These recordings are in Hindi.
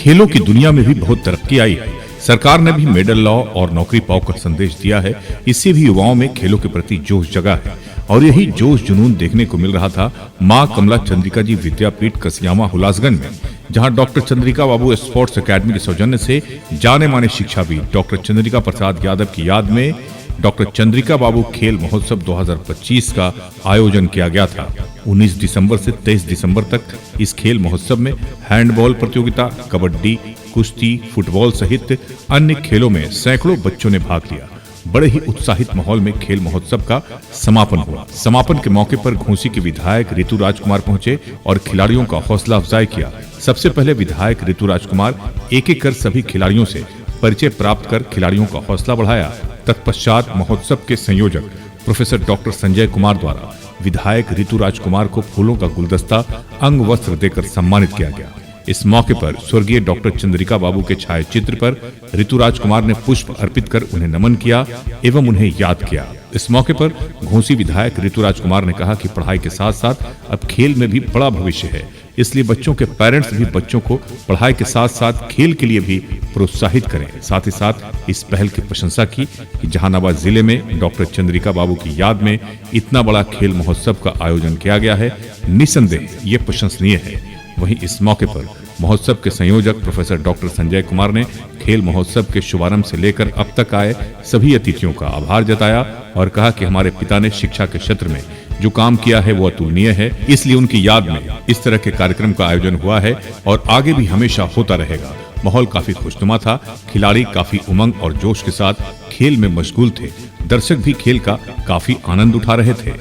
खेलों की दुनिया में भी बहुत तरक्की आई है। सरकार ने भी मेडल लॉ और नौकरी पाओ का संदेश दिया है। इससे भी युवाओं में खेलों के प्रति जोश जगा है और यही जोश जुनून देखने को मिल रहा था मां कमला चंद्रिका जी विद्यापीठ कसियामा हुलासगंज में, जहां डॉक्टर चंद्रिका बाबू स्पोर्ट्स अकेडमी के सौजन्य से जाने माने शिक्षाविद डॉक्टर चंद्रिका प्रसाद यादव की याद में डॉक्टर चंद्रिका बाबू खेल महोत्सव 2025 का आयोजन किया गया था। 19 दिसंबर से 23 दिसंबर तक इस खेल महोत्सव में हैंडबॉल प्रतियोगिता, कबड्डी, कुश्ती, फुटबॉल सहित अन्य खेलों में सैकड़ों बच्चों ने भाग लिया। बड़े ही उत्साहित माहौल में खेल महोत्सव का समापन हुआ। समापन के मौके पर घोसी के विधायक ऋतु राजकुमार पहुंचे और खिलाड़ियों का हौसला अफजाई किया। सबसे पहले विधायक ऋतु राजकुमार एक एक कर सभी खिलाड़ियों से परिचय प्राप्त कर खिलाड़ियों का हौसला बढ़ाया। तत्पश्चात महोत्सव के संयोजक प्रोफेसर डॉक्टर संजय कुमार द्वारा विधायक ऋतु राजकुमार को फूलों का गुलदस्ता, अंग वस्त्र देकर सम्मानित किया गया। इस मौके पर स्वर्गीय डॉक्टर चंद्रिका बाबू के छायाचित्र पर ऋतु राजकुमार ने पुष्प अर्पित कर उन्हें नमन किया एवं उन्हें याद किया। इस मौके पर घोसी विधायक ऋतु राजकुमार ने कहा कि पढ़ाई के साथ साथ अब खेल में भी बड़ा भविष्य है, इसलिए बच्चों के पेरेंट्स भी बच्चों को पढ़ाई के साथ साथ खेल के लिए भी प्रोत्साहित करें। साथ ही साथ इस पहल की प्रशंसा की कि जहानाबाद जिले में डॉक्टर चंद्रिका बाबू की याद में इतना बड़ा खेल महोत्सव का आयोजन किया गया है। निसंदेह ये प्रशंसनीय है। वहीं इस मौके पर महोत्सव के संयोजक प्रोफेसर डॉक्टर संजय कुमार ने खेल महोत्सव के शुभारंभ से लेकर अब तक आए सभी अतिथियों का आभार जताया और कहा कि हमारे पिता ने शिक्षा के क्षेत्र में जो काम किया है वो अतुलनीय है, इसलिए उनकी याद में इस तरह के कार्यक्रम का आयोजन हुआ है और आगे भी हमेशा होता रहेगा। माहौल काफी खुशनुमा था। खिलाड़ी काफी उमंग और जोश के साथ खेल में मशगूल थे। दर्शक भी खेल का काफी आनंद उठा रहे थे।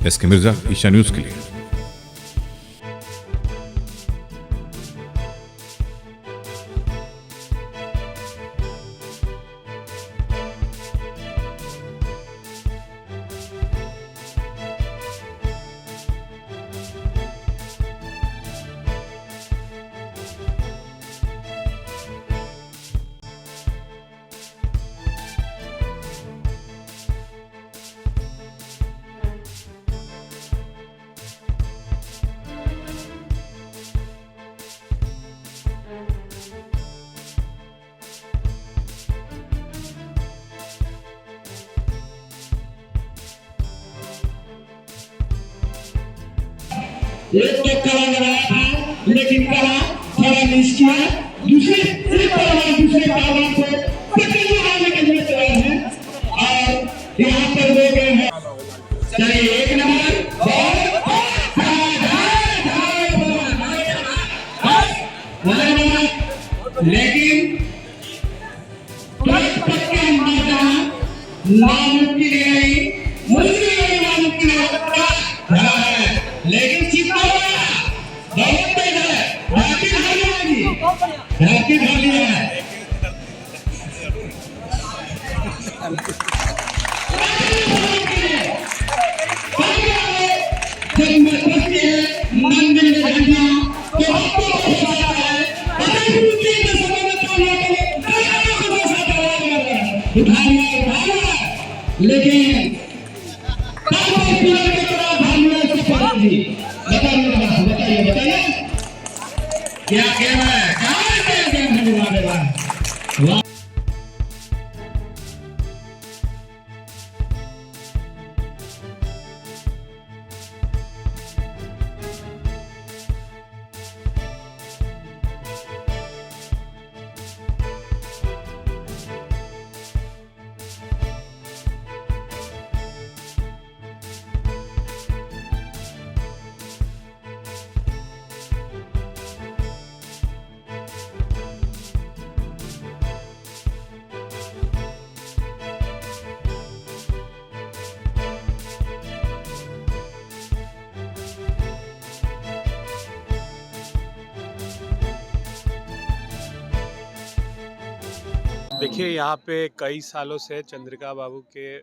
एसके मिर्जा, ईशा न्यूज के लिए। एक तो कला लगाया था, लेकिन कला थोड़ा निष्क्रिय, दूसरे दूसरे पहलवान को पकड़ लगाने के लिए तैयार है और यहाँ पर दे गए हैं। चलिए एक नंबर लेकिन नामुमकिन नहीं, मुश्किल नहीं, नामुमकिन है, लेकिन सीखना होगा। बहुत तेज है, धरती खाली होगी, धरती खाली है। मंदिर में घंटियां तो आपको बचाता है, लेकिन बताइए क्या गेम है, क्या गेम है। देखिए, यहाँ पे कई सालों से चंद्रिका बाबू के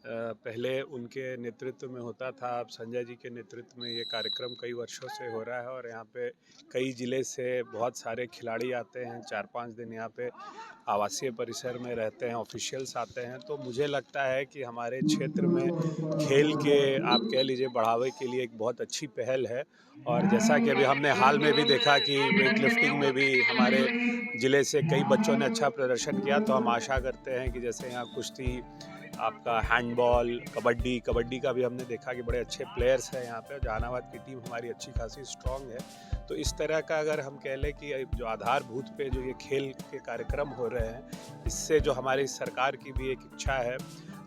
पहले उनके नेतृत्व में होता था, अब संजय जी के नेतृत्व में ये कार्यक्रम कई वर्षों से हो रहा है और यहाँ पे कई ज़िले से बहुत सारे खिलाड़ी आते हैं। 4-5 दिन यहाँ पे आवासीय परिसर में रहते हैं, ऑफिशियल्स आते हैं। तो मुझे लगता है कि हमारे क्षेत्र में खेल के आप कह लीजिए बढ़ावे के लिए एक बहुत अच्छी पहल है। और जैसा कि अभी हमने हाल में भी देखा कि वेट लिफ्टिंग में भी हमारे ज़िले से कई बच्चों ने अच्छा प्रदर्शन किया, तो हम आशा करते हैं कि जैसे यहाँ कुश्ती, आपका हैंडबॉल, कबड्डी का भी हमने देखा कि बड़े अच्छे प्लेयर्स हैं यहाँ पे। जहानाबाद की टीम हमारी अच्छी खासी स्ट्रॉन्ग है। तो इस तरह का अगर हम कह लें कि जो आधारभूत पे जो ये खेल के कार्यक्रम हो रहे हैं, इससे जो हमारी सरकार की भी एक इच्छा है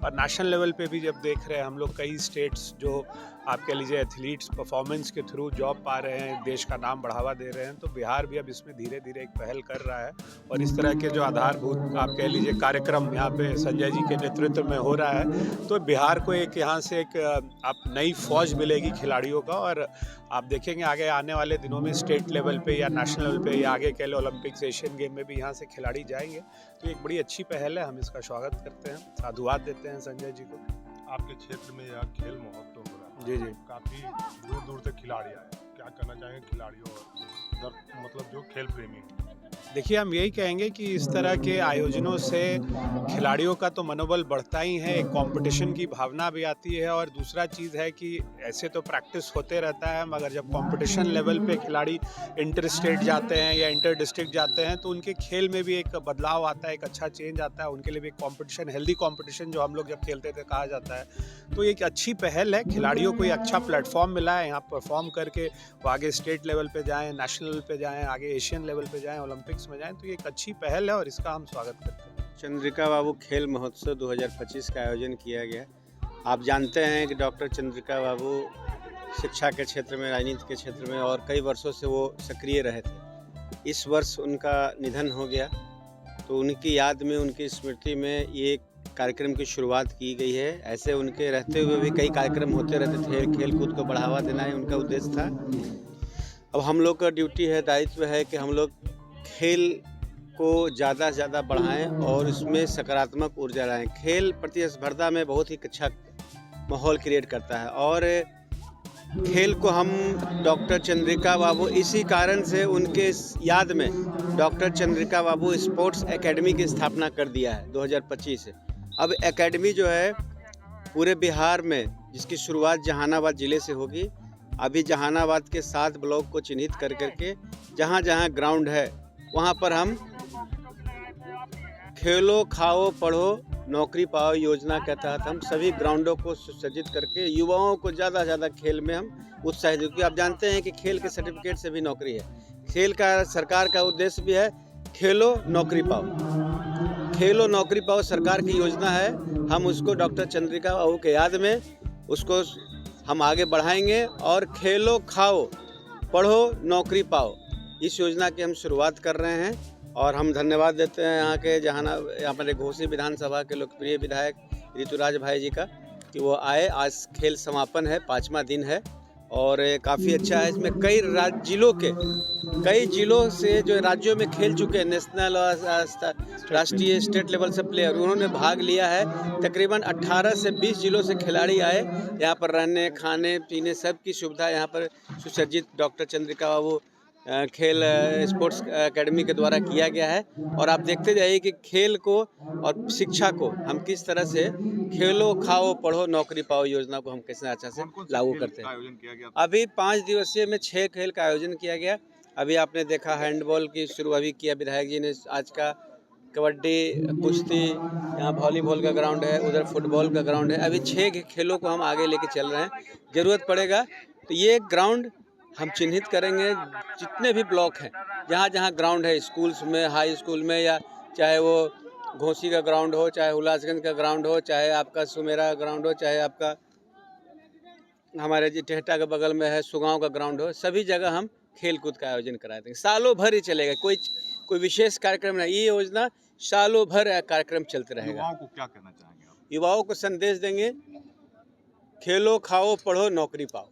और नेशनल लेवल पे भी जब देख रहे हैं हम लोग, कई स्टेट्स जो आप कह लीजिए एथलीट्स परफॉर्मेंस के थ्रू जॉब पा रहे हैं, देश का नाम बढ़ावा दे रहे हैं, तो बिहार भी अब इसमें धीरे धीरे एक पहल कर रहा है। और इस तरह के जो आधारभूत आप कह लीजिए कार्यक्रम यहाँ पे संजय जी के नेतृत्व में हो रहा है, तो बिहार को एक यहाँ से एक आप नई फौज मिलेगी खिलाड़ियों का। और आप देखेंगे आगे आने वाले दिनों में स्टेट लेवल पे या नेशनल लेवल पे या आगे कह लो ओलंपिक्स, एशियन गेम में भी यहाँ से खिलाड़ी जाएंगे। तो एक बड़ी अच्छी पहल है, हम इसका स्वागत करते हैं, साधुवाद देते हैं संजय जी को। आपके क्षेत्र में यह खेल महोत्सव हो रहा है, जी। काफी दूर दूर से खिलाड़ी आए, क्या कहना चाहेंगे खिलाड़ियों और मतलब जो खेल प्रेमी हैं? देखिए, हम यही कहेंगे कि इस तरह के आयोजनों से खिलाड़ियों का तो मनोबल बढ़ता ही है, एक कंपटीशन की भावना भी आती है। और दूसरा चीज़ है कि ऐसे तो प्रैक्टिस होते रहता है, मगर जब कंपटीशन लेवल पे खिलाड़ी इंटर स्टेट जाते हैं या इंटर डिस्ट्रिक्ट जाते हैं, तो उनके खेल में भी एक बदलाव आता है, एक अच्छा चेंज आता है। उनके लिए भी कंपटीशन, हेल्दी कंपटीशन जो हम लोग जब खेलते थे कहा जाता है, तो एक अच्छी पहल है। खिलाड़ियों को एक अच्छा प्लेटफॉर्म मिला है, यहाँ परफॉर्म करके वो आगे स्टेट लेवल पे जाएँ, नेशनल लेवल पे जाएँ, आगे एशियन लेवल पे जाएँ, ओलंपिक्स में जाएं। तो ये एक अच्छी पहल है और इसका हम स्वागत करते हैं। चंद्रिका बाबू खेल महोत्सव 2025 का आयोजन किया गया। आप जानते हैं कि डॉक्टर चंद्रिका बाबू शिक्षा के क्षेत्र में, राजनीति के क्षेत्र में और कई वर्षों से वो सक्रिय रहे थे। इस वर्ष उनका निधन हो गया, तो उनकी याद में, उनकी स्मृति में ये कार्यक्रम की शुरुआत की गई है। ऐसे उनके रहते हुए भी कई कार्यक्रम होते रहते थे। खेल कूद को बढ़ावा देना ही उनका उद्देश्य था। अब हम लोग का ड्यूटी है, दायित्व है कि हम लोग खेल को ज़्यादा से ज़्यादा बढ़ाएं और इसमें सकारात्मक ऊर्जा लाएं। खेल प्रतिस्पर्धा में बहुत ही अच्छा माहौल क्रिएट करता है और खेल को हम डॉक्टर चंद्रिका बाबू, इसी कारण से उनके याद में डॉक्टर चंद्रिका बाबू स्पोर्ट्स एकेडमी की स्थापना कर दिया है 2025 से। अब एकेडमी जो है पूरे बिहार में, जिसकी शुरुआत जहानाबाद ज़िले से होगी। अभी जहानाबाद के 7 ब्लॉक को चिन्हित कर करके जहाँ जहाँ ग्राउंड है वहाँ पर हम खेलो, खाओ, पढ़ो, नौकरी पाओ योजना के तहत हम सभी ग्राउंडों को सुसज्जित करके युवाओं को ज़्यादा से ज़्यादा खेल में हम उत्साहित, क्योंकि आप जानते हैं कि खेल के सर्टिफिकेट से भी नौकरी है। खेल का सरकार का उद्देश्य भी है, खेलो नौकरी पाओ। खेलो नौकरी पाओ सरकार की योजना है। हम उसको डॉक्टर चंद्रिका बाबू के याद में उसको हम आगे बढ़ाएंगे और खेलो, खाओ, पढ़ो, नौकरी पाओ, इस योजना की हम शुरुआत कर रहे हैं। और हम धन्यवाद देते हैं यहाँ के यहाँ पर घोसी विधानसभा के लोकप्रिय विधायक ऋतुराज भाई जी का कि वो आए। आज खेल समापन है, 5वां दिन है और काफ़ी अच्छा है। इसमें कई जिलों से जो राज्यों में खेल चुके हैं, नेशनल और राष्ट्रीय स्टेट लेवल से प्लेयर, उन्होंने भाग लिया है। तकरीबन 18 से 20 जिलों से खिलाड़ी आए। यहाँ पर रहने, खाने, पीने सब की सुविधा यहाँ पर सुसज्जित डॉक्टर चंद्रिका बाबू खेल स्पोर्ट्स एकेडमी के द्वारा किया गया है। और आप देखते जाइए कि खेल को और शिक्षा को हम किस तरह से खेलो, खाओ, पढ़ो, नौकरी पाओ योजना को हम किस अच्छा से लागू करते हैं। अभी 5 दिवसीय में 6 खेल का आयोजन किया गया। अभी आपने देखा हैंडबॉल की शुरू अभी किया विधायक जी ने आज का, कबड्डी, कुश्ती, यहाँ वॉलीबॉल का ग्राउंड है, उधर फुटबॉल का ग्राउंड है। अभी 6 खेलों को हम आगे लेके चल रहे हैं। ज़रूरत पड़ेगा तो ये ग्राउंड हम चिन्हित करेंगे। जितने भी ब्लॉक हैं, जहाँ जहाँ ग्राउंड है, स्कूल्स में, हाई स्कूल में, या चाहे वो घोसी का ग्राउंड हो, चाहे हुलासगंज का ग्राउंड हो, चाहे आपका सुमेरा ग्राउंड हो, चाहे आपका हमारे जी टेहटा के बगल में है सुगांव का ग्राउंड हो, सभी जगह हम खेल कूद का आयोजन करा देंगे। सालों भर ही चलेगा, कोई विशेष कार्यक्रम नहीं। ये योजना सालों भर कार्यक्रम चलते रहेगा। युवाओं को क्या कहना चाहेंगे आप? युवाओं को संदेश देंगे, खेलो, खाओ, पढ़ो, नौकरी पाओ।